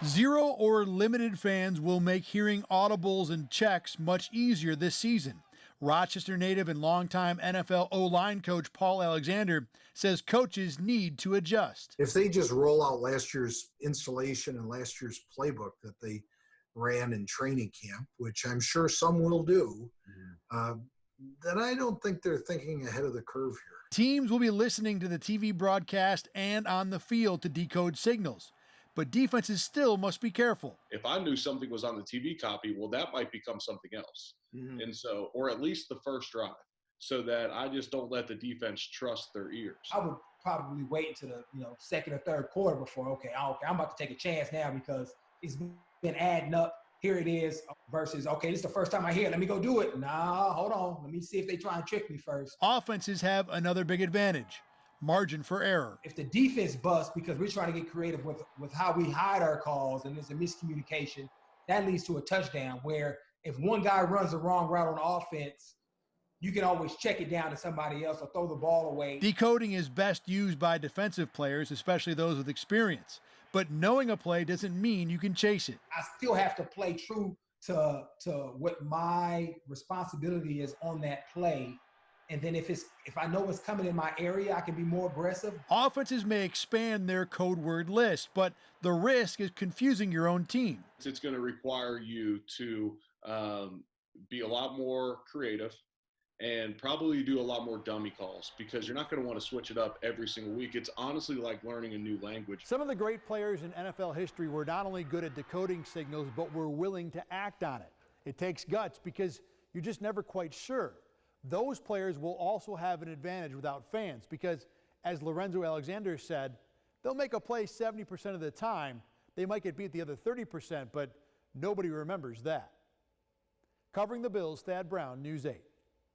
Zero or limited fans will make hearing audibles and checks much easier this season. Rochester native and longtime NFL O-line coach Paul Alexander says coaches need to adjust. If they just roll out last year's installation and last year's playbook that they ran in training camp, which I'm sure some will do, then I don't think they're thinking ahead of the curve here. Teams will be listening to the TV broadcast and on the field to decode signals, but defenses still must be careful. If I knew something was on the TV copy, well, that might become something else. And so, or at least the first drive, so that I just don't let the defense trust their ears. I would probably wait until the second or third quarter before, okay, I'm about to take a chance now because it's been adding up. Here it is versus, okay, this is the first time I hear it. Let me go do it. Nah, hold on. Let me see if they try and trick me first. Offenses have another big advantage: margin for error. If the defense busts because we're trying to get creative with how we hide our calls and there's a miscommunication, that leads to a touchdown where if one guy runs the wrong route on offense, you can always check it down to somebody else or throw the ball away. Decoding is best used by defensive players, especially those with experience. But knowing a play doesn't mean you can chase it. I still have to play true to what my responsibility is on that play. And then if I know it's coming in my area, I can be more aggressive. Offenses may expand their code word list, but the risk is confusing your own team. It's going to require you to be a lot more creative and probably do a lot more dummy calls because you're not going to want to switch it up every single week. It's honestly like learning a new language. Some of the great players in NFL history were not only good at decoding signals, but were willing to act on it. It takes guts because you're just never quite sure. Those players will also have an advantage without fans because, as Lorenzo Alexander said, they'll make a play 70% of the time. They might get beat the other 30%, but nobody remembers that. Covering the Bills, Thad Brown, News 8.